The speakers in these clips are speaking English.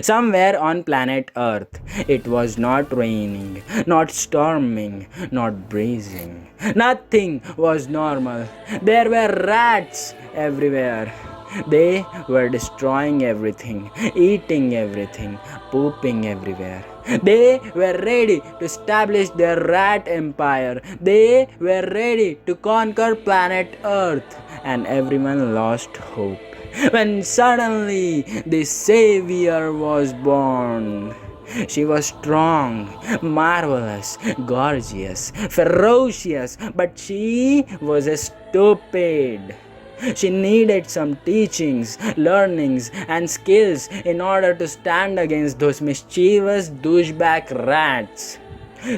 Somewhere on planet Earth, it was not raining, not storming, not breezing. Nothing was normal. There were rats everywhere. They were destroying everything, eating everything, pooping everywhere. They were ready to establish their rat empire. They were ready to conquer planet Earth, and everyone lost hope when suddenly the savior was born. She was strong, marvelous, gorgeous, ferocious, but she was stupid. She needed some teachings, learnings, and skills in order to stand against those mischievous douchebag rats.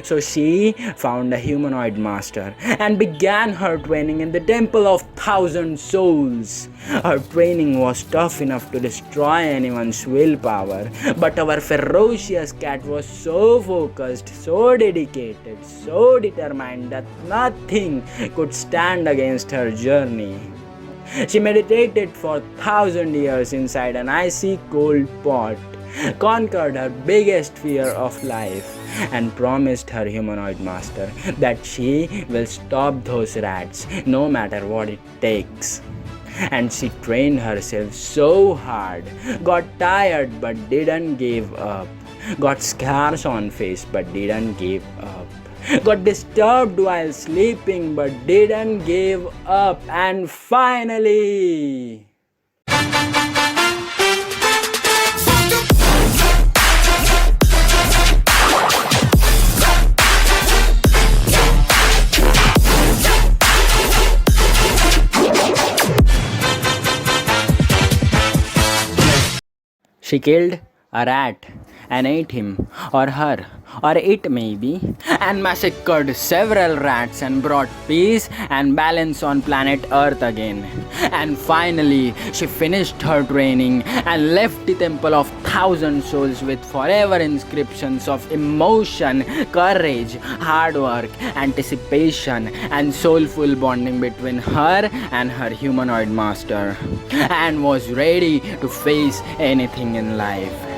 So she found a humanoid master and began her training in the Temple of Thousand Souls. Her training was tough enough to destroy anyone's willpower, but our ferocious cat was so focused, so dedicated, so determined that nothing could stand against her journey. She meditated for 1,000 years inside an icy cold pot, conquered her biggest fear of life, and promised her humanoid master that she will stop those rats no matter what it takes. And she trained herself so hard, got tired but didn't give up, got scars on face but didn't give up, got disturbed while sleeping but didn't give up, and finally she killed a rat and ate him or her or it maybe, and massacred several rats and brought peace and balance on planet Earth again. And finally, she finished her training and left the Temple of Thousand Souls with forever inscriptions of emotion, courage, hard work, anticipation, and soulful bonding between her and her humanoid master, and was ready to face anything in life.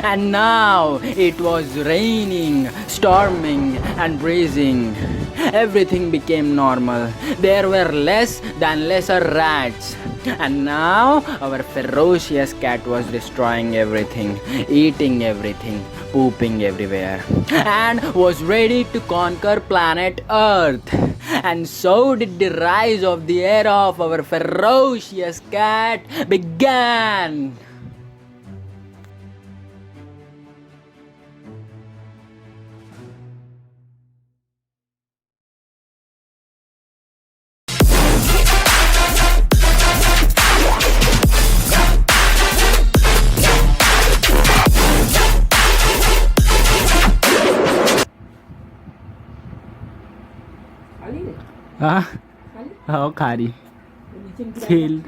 And now it was raining, storming, and breezing. Everything became normal. There were less than lesser rats. And now our ferocious cat was destroying everything, eating everything, pooping everywhere, and was ready to conquer planet Earth. And so did the rise of the era of our ferocious cat began. हाँ हाँ खारी खेल